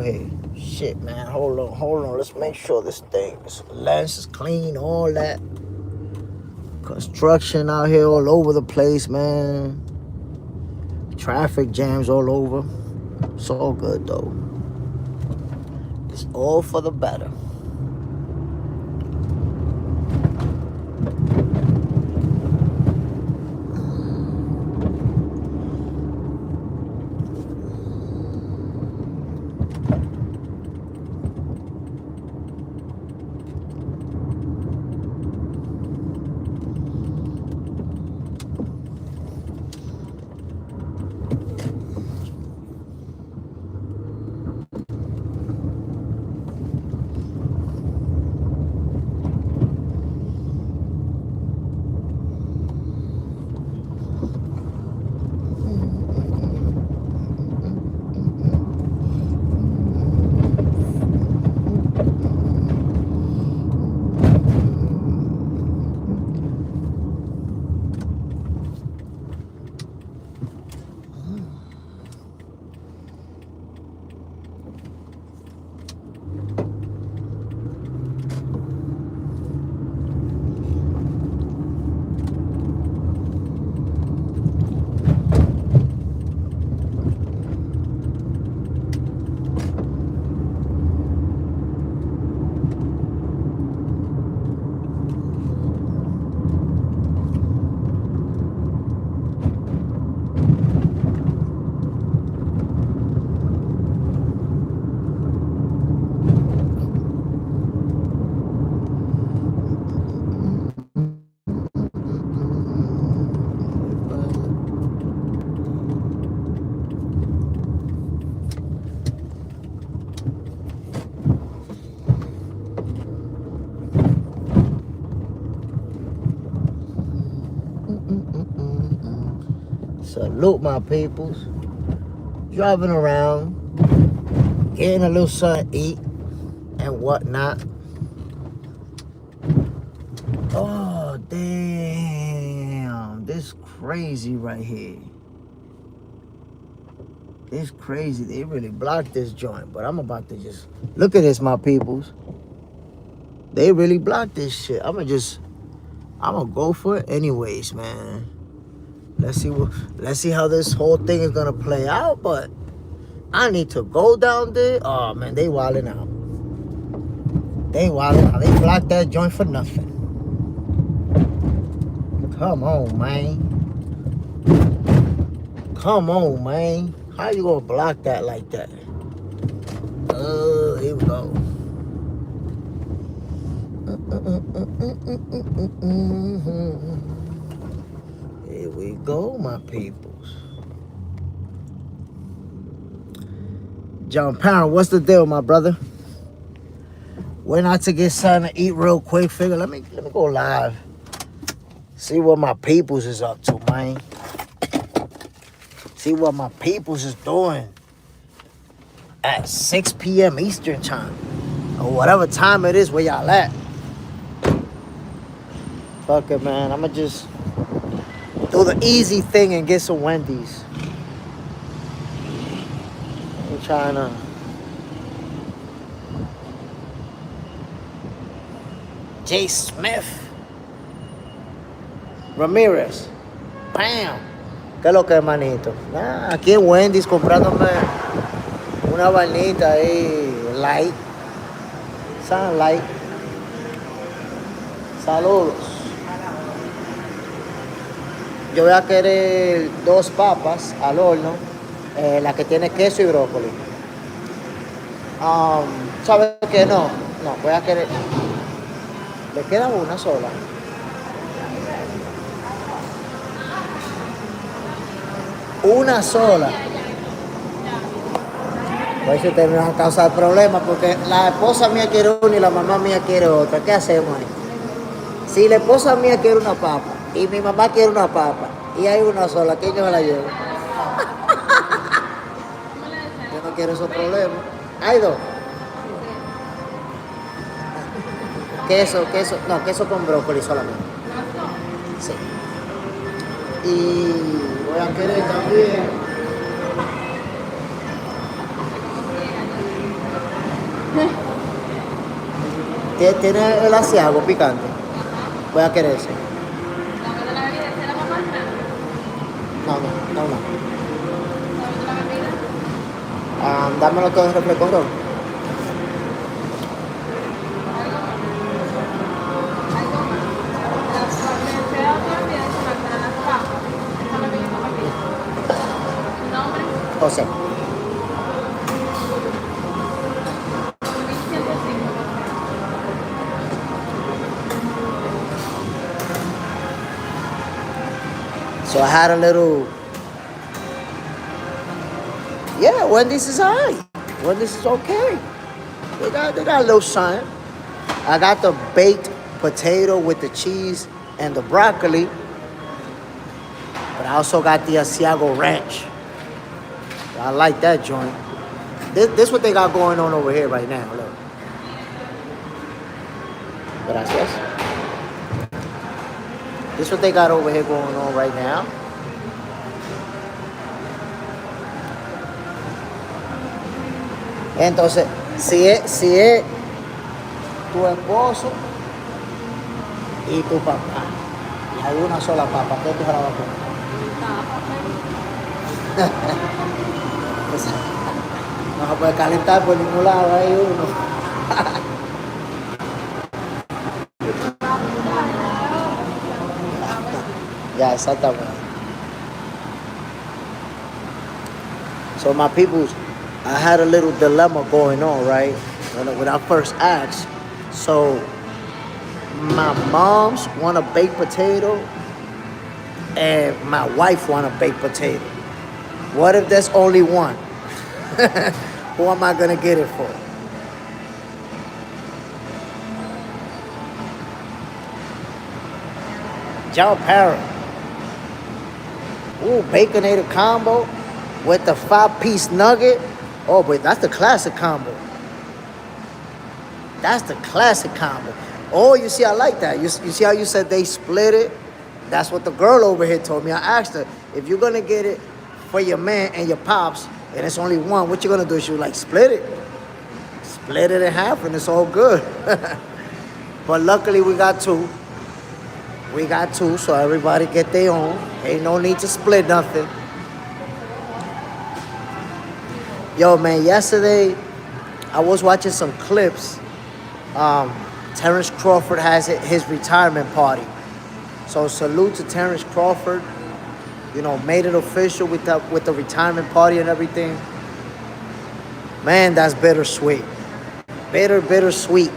Hey, shit, man. Hold on. Let's make sure this lens is clean, all that. Construction out here all over the place, man. Traffic jams all over. It's all good, though. It's all for the better. Salute, my peoples. Driving around, getting a little something to eat and whatnot. Oh, damn. This crazy right here. It's crazy. They really blocked this joint, but I'm about to just look at this, my peoples. They really blocked this shit. I'm gonna go for it anyways, man. Let's see how this whole thing is gonna play out, but I need to go down there. Oh man, they wilding out. They blocked that joint for nothing. Come on, man. How you gonna block that like that? Here we go. Here we go, my peoples. John Parent, what's the deal, my brother? Went out to get something to eat real quick. Figure, let me go live. See what my peoples is up to, man. See what my peoples is doing at 6 p.m. Eastern time. Or whatever time it is where y'all at. Fuck it, man. I'ma just do the easy thing and get some Wendy's. I'm trying to... JSmiff. Ramirez. Bam. ¿Qué es lo que es, manito? Aquí en Wendy's comprándome una vainita ahí, light. San light. Saludos. Yo voy a querer 2 papas al horno, la que tiene queso y brócoli. ¿Sabes qué? No, voy a querer... Le queda una sola. Una sola. Pues ustedes me van a causar problemas porque la esposa mía quiere una y la mamá mía quiere otra. ¿Qué hacemos ahí? Si la esposa mía quiere una papa y mi mamá quiere una papa y hay una sola, ¿quién me la lleva? Yo no quiero esos problemas. Hay 2. Queso con brócoli solamente. Sí. Y voy a querer también Tiene el asiago picante. Voy a querer ese. No, no, no, no. Dámelo todo en refresco rojo. José. So I had a little. Yeah, Wendy's is alright. Wendy's is okay. They got a little shine. I got the baked potato with the cheese and the broccoli. But I also got the Asiago Ranch. I like that joint. This what they got going on over here right now. Look. Gracias. This what they got over here going on right now. Entonces, si es tu esposo y tu papá, y hay una sola papa, ¿qué tú se la vas a comer? No se puede calentar por ningún lado, hay uno. Yeah, exactamente. So my peoples, I had a little dilemma going on, right? When I first asked. So my mom's want a baked potato and my wife want a baked potato. What if there's only one? Who am I gonna get it for? John Parent. Ooh, baconated combo with the 5-piece nugget. Oh, but that's the classic combo. That's the classic combo. Oh, you see, I like that. You see how you said they split it? That's what the girl over here told me. I asked her, if you're gonna get it for your man and your pops, and it's only one, what you gonna do? She was like, split it. Split it in half and it's all good. But luckily we got two. We got two, so everybody get their own. Ain't no need to split nothing. Yo, man, yesterday I was watching some clips. Terrence Crawford has his retirement party. So salute to Terrence Crawford. You know, made it official with the retirement party and everything. Man, that's bittersweet. Bittersweet.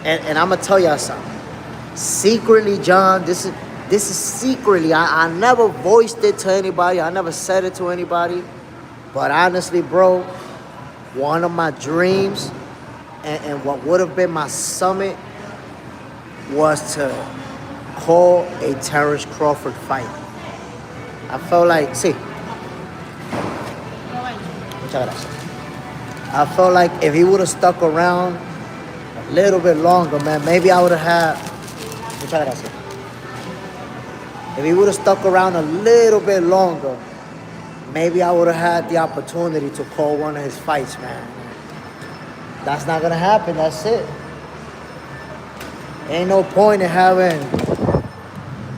And I'm gonna tell y'all something. Secretly, John, this is secretly. I never voiced it to anybody. I never said it to anybody. But honestly, bro, one of my dreams and what would have been my summit was to call a Terrence Crawford fight. I felt like, I felt like if he would have stuck around a little bit longer, man, maybe I would have had. If he would have stuck around a little bit longer, maybe I would have had the opportunity to call one of his fights, man. That's not gonna happen. That's it. Ain't no point in having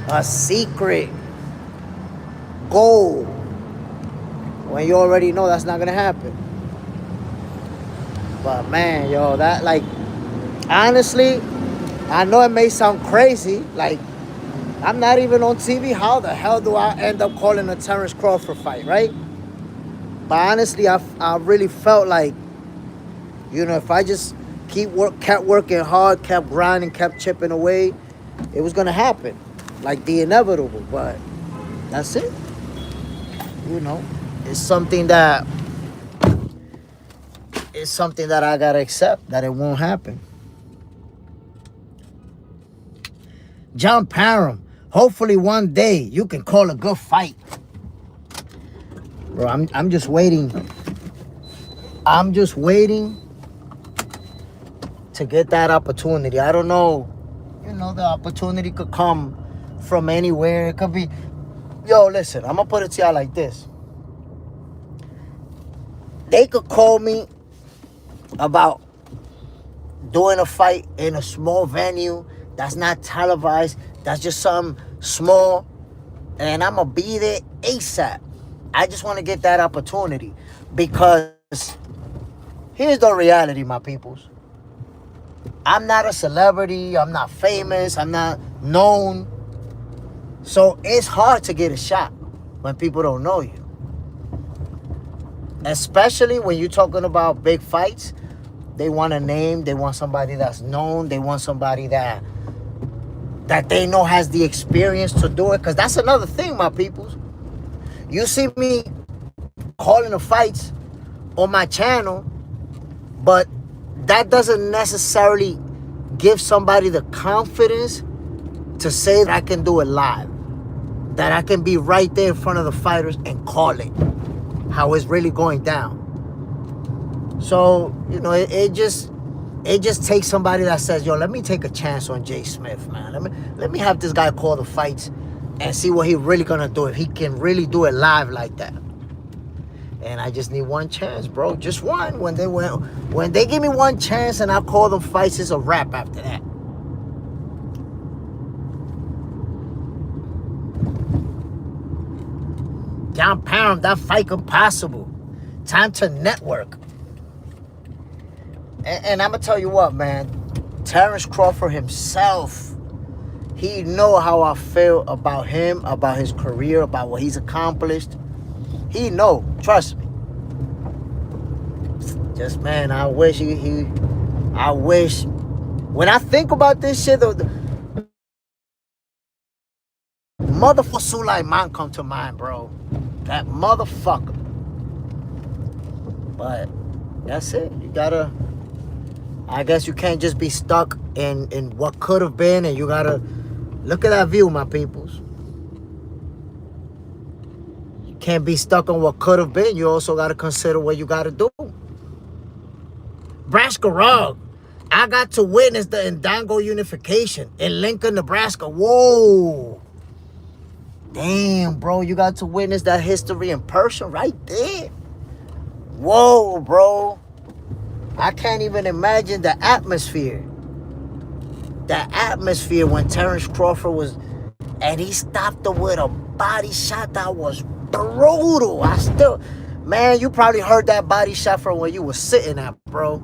a secret goal when you already know that's not gonna happen. But man, yo, that, like, honestly, I know it may sound crazy. Like, I'm not even on TV. How the hell do I end up calling a Terrence Crawford fight, right? But honestly, I really felt like, you know, if I just kept working hard, kept grinding, kept chipping away, it was gonna happen. Like the inevitable. But that's it. You know, it's something that I gotta accept, that it won't happen. John Parham, hopefully one day you can call a good fight. Bro, I'm just waiting. I'm just waiting to get that opportunity. I don't know. You know, the opportunity could come from anywhere. It could be. Yo, listen, I'm gonna put it to y'all like this. They could call me about doing a fight in a small venue that's not televised, that's just something small, and I'm gonna be there ASAP. I just want to get that opportunity because here's the reality, my peoples. I'm not a celebrity, I'm not famous, I'm not known. So it's hard to get a shot when people don't know you. Especially when you're talking about big fights. They want a name, they want somebody that's known, they want somebody that they know has the experience to do it. Because that's another thing, my peoples. You see me calling the fights on my channel, but that doesn't necessarily give somebody the confidence to say that I can do it live. That I can be right there in front of the fighters and call it how it's really going down. So, you know, it just takes somebody that says, yo, let me take a chance on JSmiff, man. Let me have this guy call the fights and see what he really gonna do, if he can really do it live like that. And I just need one chance, bro. Just one. When they give me one chance and I call them fights, it's a wrap after that. John Pound, that fight impossible. Time to network. And I'm going to tell you what, man. Terrence Crawford himself, he know how I feel about him, about his career, about what he's accomplished. He know. Trust me. Just, man, I wish I wish. When I think about this shit, the motherfucker Sulaiman come to mind, bro. That motherfucker. But that's it. You gotta, I guess you can't just be stuck in what could have been, and you gotta look at that view, my peoples. You can't be stuck on what could have been. You also gotta consider what you gotta do. Nebraska Rug. I got to witness the Ndango unification in Lincoln, Nebraska. Whoa. Damn, bro, you got to witness that history in person right there. Whoa, bro. I can't even imagine the atmosphere. The atmosphere when Terrence Crawford was, and he stopped him with a body shot that was brutal. Man, you probably heard that body shot from where you were sitting at, bro.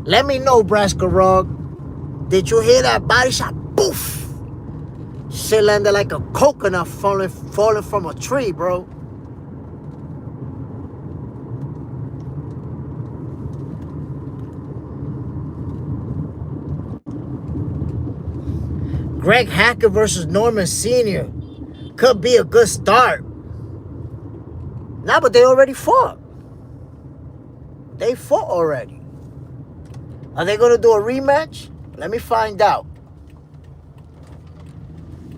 Let me know, Nebraska Rug. Did you hear that body shot? Boof! Shit landed like a coconut falling from a tree, bro. Greg Hackett versus Norman Sr. could be a good start. Nah, but they already fought. They fought already. Are they going to do a rematch? Let me find out.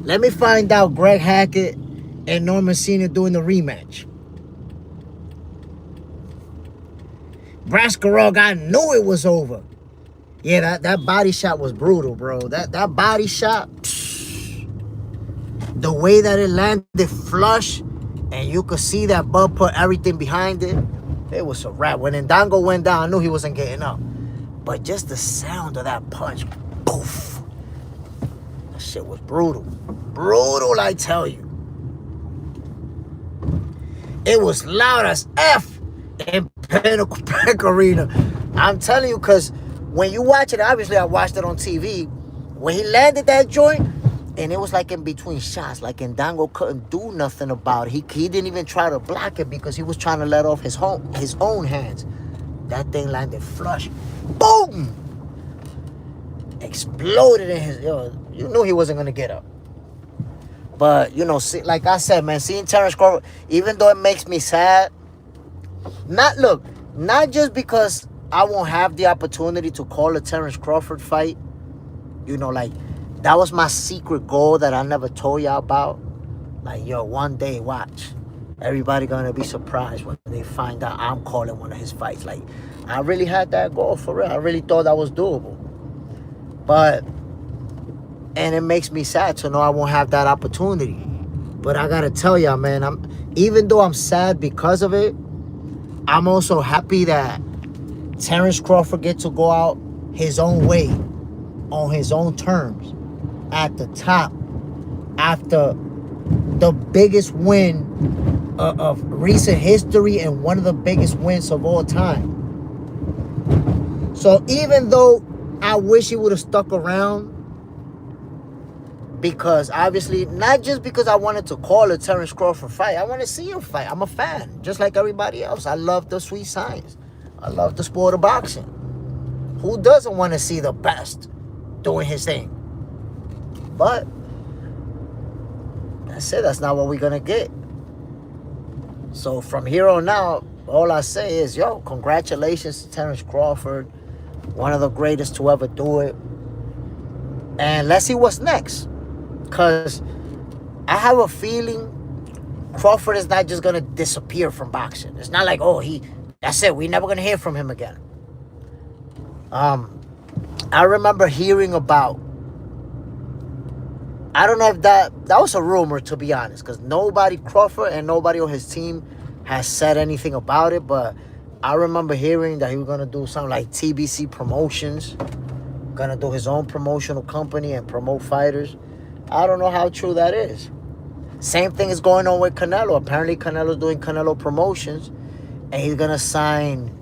Let me find out Greg Hackett and Norman Sr. doing the rematch. Nebraska Rug, I knew it was over. Yeah, that body shot was brutal, bro. That body shot, the way that it landed flush, and you could see that Bud put everything behind it, it was a wrap. When Ndango went down, I knew he wasn't getting up. But just the sound of that punch, poof. That shit was brutal. Brutal, I tell you. It was loud as F in Pinnacle Park Arena. I'm telling you, because when you watch it, obviously I watched it on TV. When he landed that joint, and it was like in between shots, like Ndango couldn't do nothing about it. He didn't even try to block it because he was trying to let off his own hands. That thing landed flush. Boom! Exploded in his... Yo, you knew he wasn't going to get up. But, you know, like I said, man, seeing Terrence Crawford, even though it makes me sad, not just because I won't have the opportunity to call a Terrence Crawford fight, you know, like, that was my secret goal that I never told y'all about. Like, yo, one day, watch. Everybody gonna be surprised when they find out I'm calling one of his fights. Like, I really had that goal, for real. I really thought that was doable. But, and it makes me sad to know I won't have that opportunity. But I gotta tell y'all, man, even though I'm sad because of it, I'm also happy that Terrence Crawford get to go out his own way, on his own terms, at the top, after the biggest win of recent history and one of the biggest wins of all time. So even though I wish he would have stuck around, because obviously, not just because I wanted to call a Terrence Crawford fight, I want to see him fight. I'm a fan, just like everybody else. I love the sweet science. I love the sport of boxing. Who doesn't want to see the best doing his thing? But that's it. That's not what we're going to get. So from here on out, all I say is, yo, congratulations to Terrence Crawford, one of the greatest to ever do it. And let's see what's next. Because I have a feeling Crawford is not just going to disappear from boxing. It's not like, oh, that's it. We're never going to hear from him again. I remember hearing about, I don't know if that was a rumor, to be honest, because nobody, Crawford and nobody on his team has said anything about it, but I remember hearing that he was going to do something like TBC Promotions, going to do his own promotional company and promote fighters. I don't know how true that is. Same thing is going on with Canelo. Apparently Canelo's doing Canelo Promotions, and he's going to sign,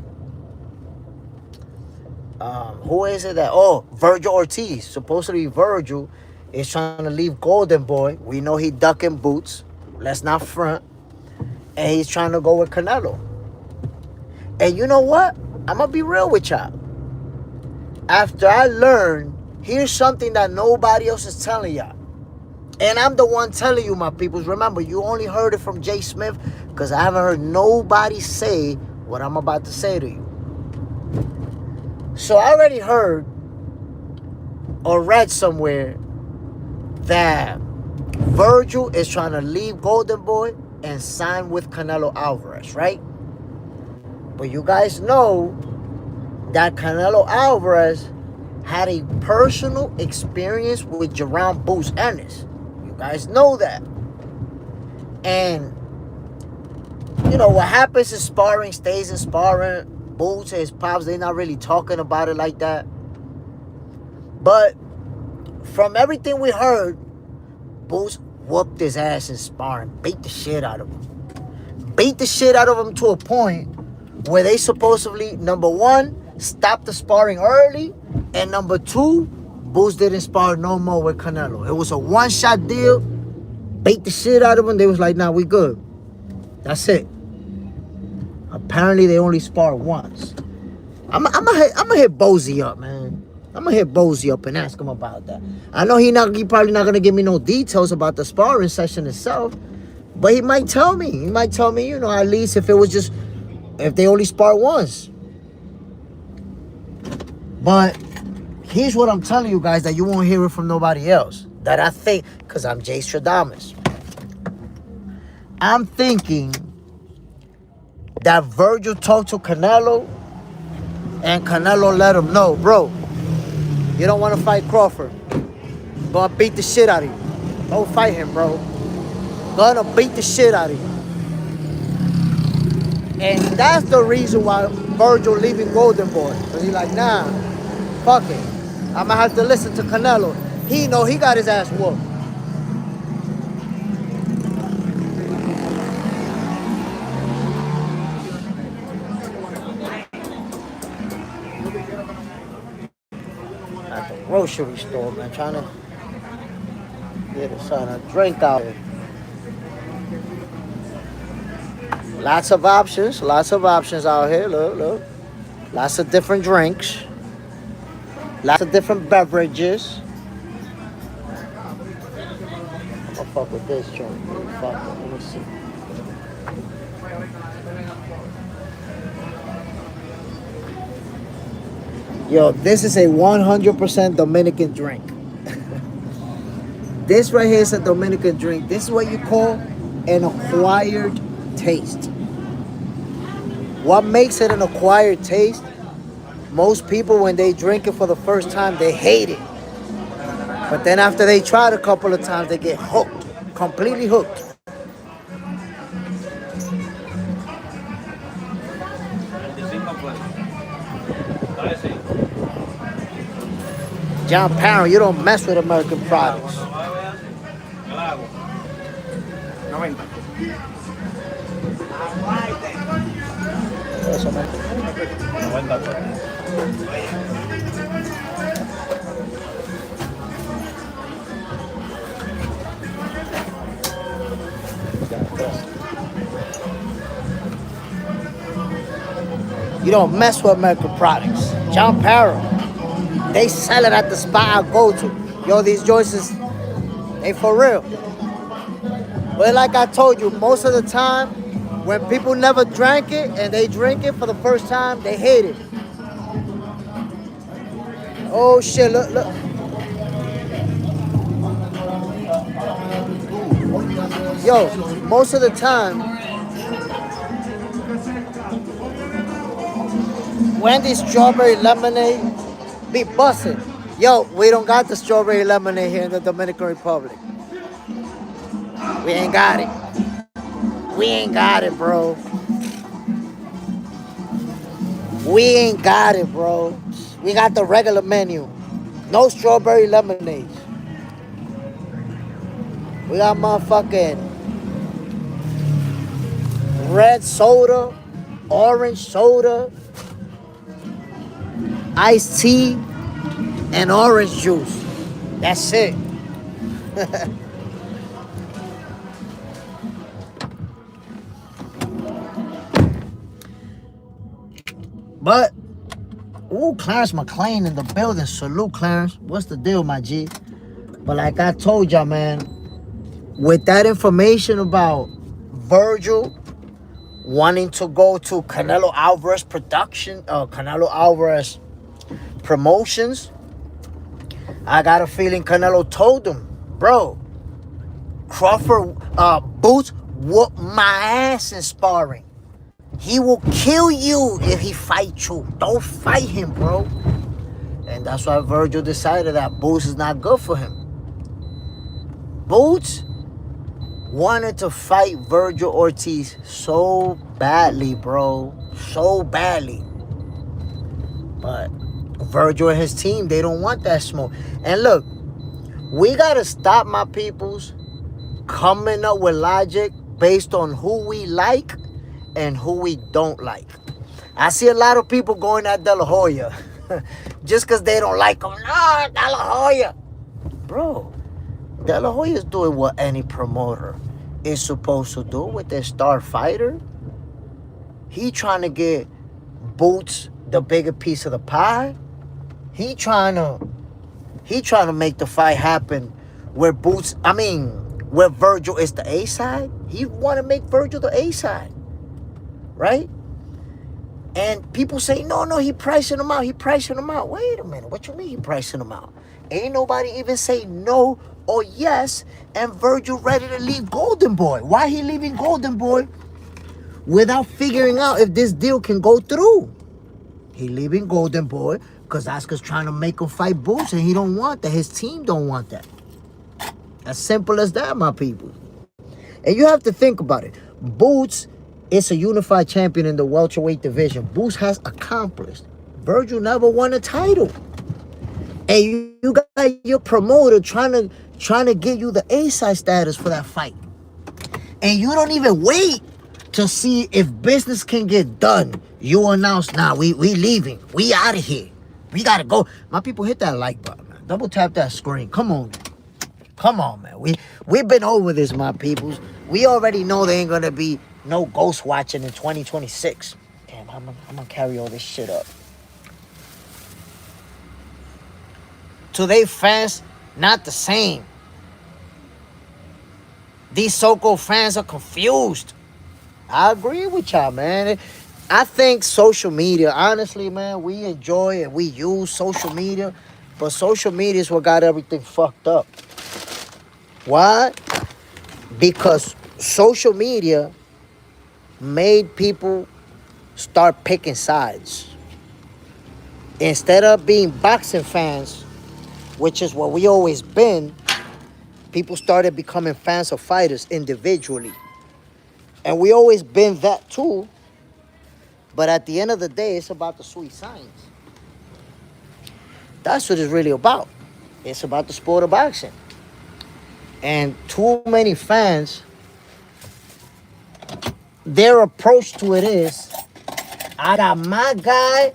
who is it that, Virgil Ortiz. Supposedly Virgil is trying to leave Golden Boy. We know he ducking boots. Let's not front. And he's trying to go with Canelo. And you know what? I'm going to be real with y'all. After I learned, here's something that nobody else is telling y'all. And I'm the one telling you, my peoples. Remember, you only heard it from JSmiff, because I haven't heard nobody say what I'm about to say to you. So I already heard or read somewhere that Virgil is trying to leave Golden Boy and sign with Canelo Alvarez, right? But you guys know that Canelo Alvarez had a personal experience with Jerome Boots Ennis. You guys know that. And, you know, what happens is sparring stays in sparring. Boots and his pops, they're not really talking about it like that. But from everything we heard, Boots whooped his ass in sparring, beat the shit out of him. Beat the shit out of him to a point where they supposedly, number one, stopped the sparring early, and number two, Boots didn't spar no more with Canelo. It was a one-shot deal. Beat the shit out of him. They was like, nah, we good. That's it. Apparently, they only spar once. I'm gonna hit Bozy up, man. I'm gonna hit Bozy up and ask him about that. I know he probably not gonna give me no details about the sparring session itself, but he might tell me. He might tell me, you know, at least if they only spar once. But here's what I'm telling you guys that you won't hear it from nobody else. That I think, because I'm Jay Stradamus. I'm thinking that Virgil talked to Canelo, and Canelo let him know, bro, you don't want to fight Crawford. Gonna beat the shit out of you. Don't fight him, bro. Gonna beat the shit out of you. And that's the reason why Virgil leaving Golden Boy. Because he's like, nah, fuck it. I'm gonna have to listen to Canelo. He know he got his ass whooped. At the grocery store, man, trying to get us on a drink out here. Lots of options out here. Look. Lots of different drinks. Lots of different beverages. I'm gonna fuck with this joint. Fuck it. Let me see. Yo, this is a 100% Dominican drink. This right here is a Dominican drink. This is what you call an acquired taste. What makes it an acquired taste? Most people, when they drink it for the first time, they hate it. But then after they try it a couple of times, they get hooked. Completely hooked. John Parent, you don't mess with American products. Eso me- You don't mess with American products. John Parent, they sell it at the spot I go to. Yo, these joints is, they for real. But like I told you, most of the time, when people never drank it and they drink it for the first time, they hate it. Oh shit, look, look. Yo, most of the time, when the strawberry lemonade be busting. Yo, we don't got the strawberry lemonade here in the Dominican Republic. We ain't got it. We ain't got it, bro. We ain't got it, bro. We got the regular menu. No strawberry lemonades. We got motherfucking red soda, orange soda, iced tea, and orange juice. That's it. But, ooh, Clarence McLean in the building. Salute, Clarence. What's the deal, my G? But like I told y'all, man, with that information about Virgil wanting to go to Canelo Alvarez production, Canelo Alvarez promotions, I got a feeling Canelo told him, bro, Crawford, Boots whoop my ass in sparring. He will kill you if he fights you. Don't fight him, bro. And that's why Virgil decided that Boots is not good for him. Boots wanted to fight Virgil Ortiz so badly, bro. So badly. But Virgil and his team, they don't want that smoke. And look, we got to stop, my peoples, coming up with logic based on who we like and who we don't like. I see a lot of people going at De La Hoya just because they don't like him. No, De La Hoya. Bro, De La Hoya is doing what any promoter is supposed to do with their star fighter. He trying to get Boots the bigger piece of the pie. He trying to make the fight happen where where Virgil is the A side. He want to make Virgil the A side, right? And people say, no, he pricing him out. He pricing him out. Wait a minute. What you mean he pricing him out? Ain't nobody even say no or yes. And Virgil ready to leave Golden Boy. Why he leaving Golden Boy without figuring out if this deal can go through? He leaving Golden Boy because Oscar's trying to make him fight Boots, and he don't want that. His team don't want that. As simple as that, my people. And you have to think about it. Boots is a unified champion in the welterweight division. Boots has accomplished. Virgil never won a title. And you got your promoter trying to give you the A-side status for that fight. And you don't even wait to see if business can get done. You announce, now we leaving. We out of here. We got to go. My people, hit that like button, man. Double tap that screen. Come on, man. Come on, man. We've been over this, my peoples. We already know there ain't going to be no ghost watching in 2026. Damn, I'm going to carry all this shit up. Today, fans, not the same. These so-called fans are confused. I agree with y'all, man. I think social media, honestly, man, we enjoy and we use social media, but social media is what got everything fucked up. Why? Because social media made people start picking sides. Instead of being boxing fans, which is what we always been, people started becoming fans of fighters individually. And we always been that too. But at the end of the day, it's about the sweet science. That's what it's really about. It's about the sport of boxing. And too many fans, their approach to it is, I got my guy,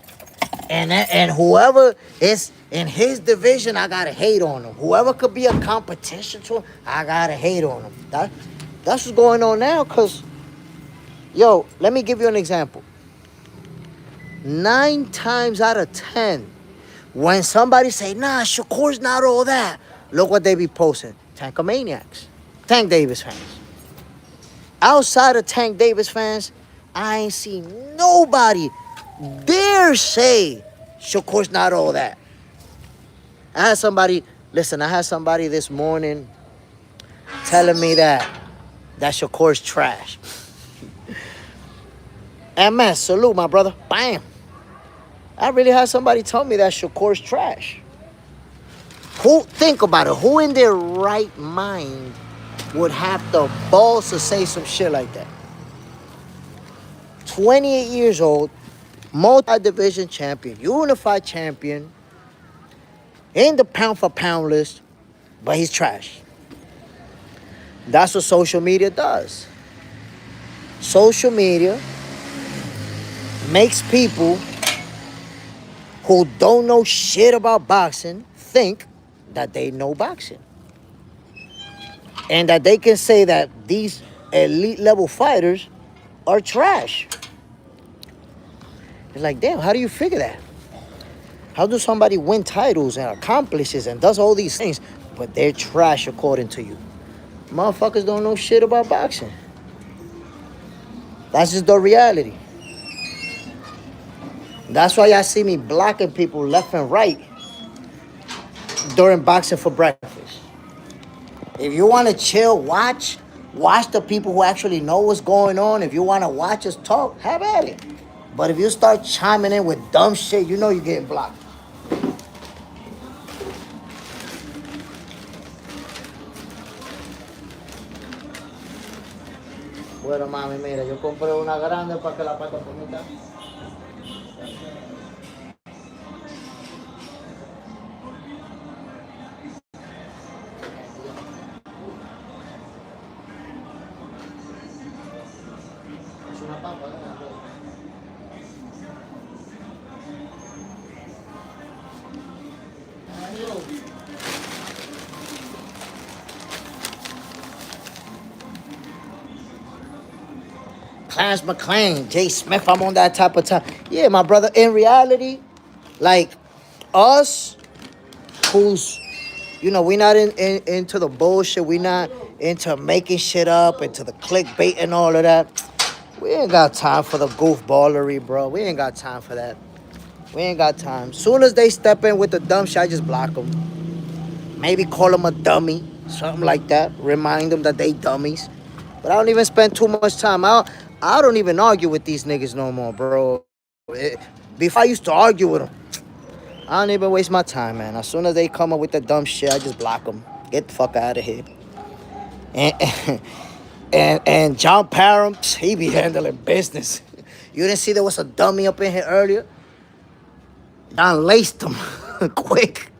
and whoever is in his division, I gotta hate on him. Whoever could be a competition to him, I gotta hate on him. That's what's going on now, because, yo, let me give you an example. 9 times out of 10, when somebody say, nah, Shakur's not all that, look what they be posting. Tankamaniacs. Tank Davis fans. Outside of Tank Davis fans, I ain't seen nobody dare say Shakur's not all that. I had somebody this morning telling me that Shakur's trash. And man, salute, my brother. Bam. I really had somebody tell me that Shakur's trash. Think about it. Who in their right mind would have the balls to say some shit like that? 28 years old, multi-division champion, unified champion, in the pound-for-pound list, but he's trash. That's what social media does. Social media makes people who don't know shit about boxing think that they know boxing. And that they can say that these elite level fighters are trash. It's like, damn, how do you figure that? How do somebody win titles and accomplishes and does all these things, but they're trash according to you? Motherfuckers don't know shit about boxing. That's just the reality. That's why y'all see me blocking people left and right during boxing for breakfast. If you want to chill, watch the people who actually know what's going on. If you want to watch us talk, have at it. But if you start chiming in with dumb shit, you know you're getting blocked. Bueno, mami, mira, yo compré una grande para que la pata bonita. Es una papa, ¿no? Clarence McLean, JSmiff, I'm on that type of time. Yeah, my brother, in reality, like us, who's, we not into the bullshit. We not into making shit up, into the clickbait and all of that. We ain't got time for the goofballery, bro. We ain't got time for that. We ain't got time. Soon as they step in with the dumb shit, I just block them. Maybe call them a dummy, something like that. Remind them that they dummies. But I don't even spend too much time. I don't even argue with these niggas no more, bro. Before I used to argue with them. I don't even waste my time, man. As soon as they come up with the dumb shit, I just block them. Get the fuck out of here. And John Parham, he be handling business. You didn't see there was a dummy up in here earlier? Don laced him quick.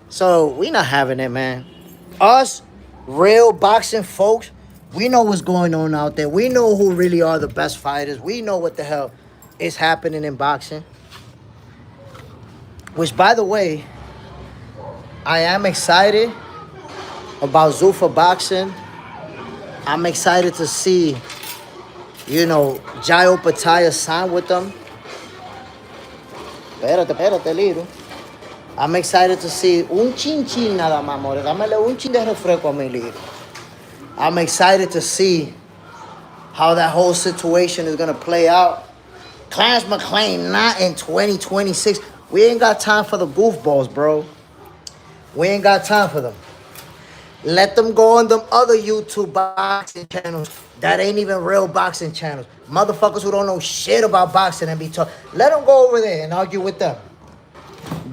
So we not having it, man. Us, real boxing folks, we know what's going on out there. We know who really are the best fighters. We know what the hell is happening in boxing. Which, by the way, I am excited about Zuffa Boxing. I'm excited to see, Jayo Pataya sign with them. Espérate, Liro. I'm excited to see un chin nada más, more. Dámele un chin de refresco a mi Liro. I'm excited to see how that whole situation is going to play out. Clarence McLean, not in 2026. We ain't got time for the goofballs, bro. We ain't got time for them. Let them go on them other YouTube boxing channels that ain't even real boxing channels. Motherfuckers who don't know shit about boxing and be taught. Let them go over there and argue with them.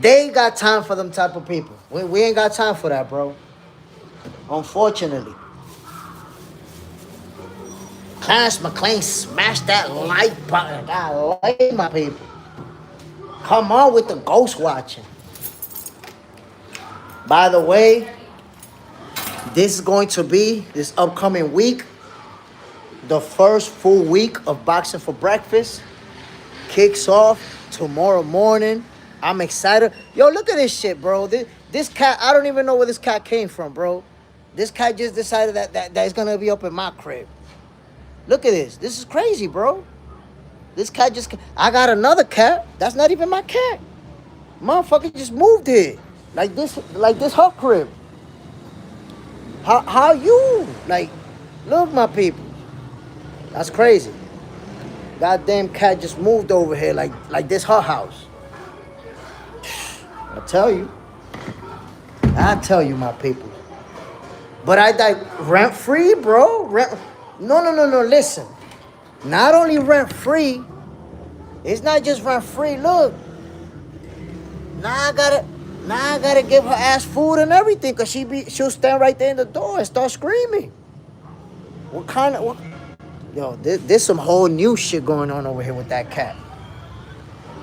They ain't got time for them type of people. We ain't got time for that, bro. Unfortunately. Clarence McLean smashed that like button. God, my people. Come on with the ghost watching. By the way, this is going to be this upcoming week, the first full week of Boxing for Breakfast. Kicks off tomorrow morning. I'm excited. Yo, look at this shit, bro. This cat, I don't even know where this cat came from, bro. This cat just decided that it's gonna be up in my crib. Look at this. This is crazy, bro. This cat just, I got another cat. That's not even my cat. Motherfucker just moved here. Like this her crib. How you? Like, look, my people. That's crazy. Goddamn cat just moved over here like this her house. I tell you, my people. But I like rent free, bro. No. Listen, not only rent free. It's not just rent free. Look, now I gotta give her ass food and everything, cause she'll stand right there in the door and start screaming. Yo, there's some whole new shit going on over here with that cat.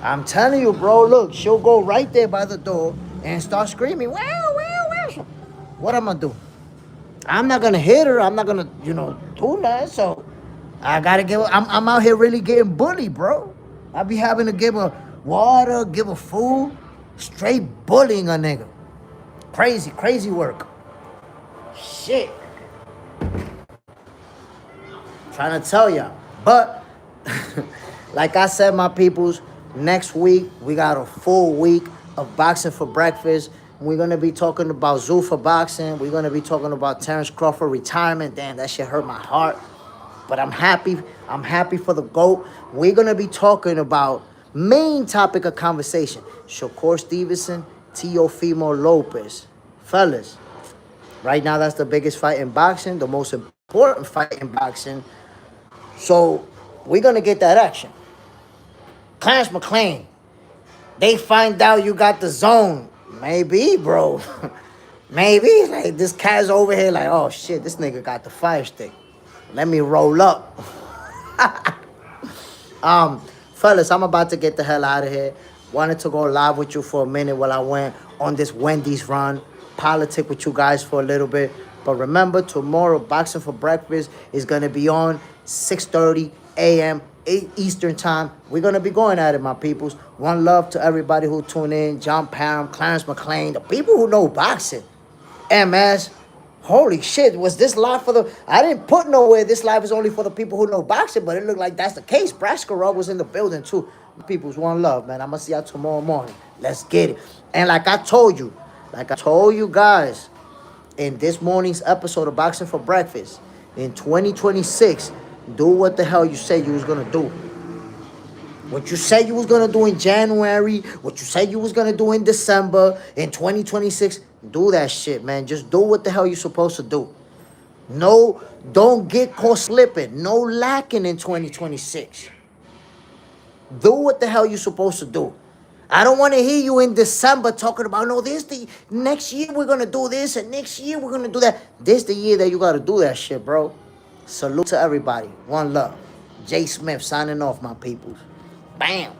I'm telling you, bro, look, she'll go right there by the door and start screaming, wow. What am I gonna do? I'm not gonna hit her. I'm not gonna, do that. So I gotta give her, I'm out here really getting bullied, bro. I be having to give her water, give her food, straight bullying a nigga. Crazy work. Shit. Trying to tell y'all. But, like I said, my peoples, next week, we got a full week of Boxing for Breakfast. We're going to be talking about Zuffa boxing. We're going to be talking about Terrence Crawford retirement. Damn, that shit hurt my heart. But I'm happy. I'm happy for the GOAT. We're going to be talking about main topic of conversation. Shakur Stevenson, Teofimo Lopez. Fellas, right now that's the biggest fight in boxing, the most important fight in boxing. So we're going to get that action. Clarence McLean, they find out you got the zone. Maybe, bro. Maybe. Like, this cat's over here like, oh, shit, this nigga got the fire stick. Let me roll up. Fellas, I'm about to get the hell out of here. Wanted to go live with you for a minute while I went on this Wendy's run. Politic with you guys for a little bit. But remember, tomorrow, Boxing for Breakfast is going to be on 6:30 a.m. Eastern time. We're going to be going at it, my peoples. One love to everybody who tune in. John Parham, Clarence McLean, the people who know boxing. MS. Holy shit, was this live for the... I didn't put nowhere this live is only for the people who know boxing, but it looked like that's the case. Braskarov was in the building too. People's one love, man. I'm going to see y'all tomorrow morning. Let's get it. And like I told you guys in this morning's episode of Boxing for Breakfast, in 2026, do what the hell you said you was going to do. What you said you was going to do in January, what you said you was going to do in December, in 2026, do that shit, man. Just do what the hell you're supposed to do. No, don't get caught slipping. No lacking in 2026. Do what the hell you're supposed to do. I don't want to hear you in December talking about, no, next year we're going to do this, and next year we're going to do that. This the year that you got to do that shit, bro. Salute to everybody. One love. JSmiff signing off, my peoples. Bam.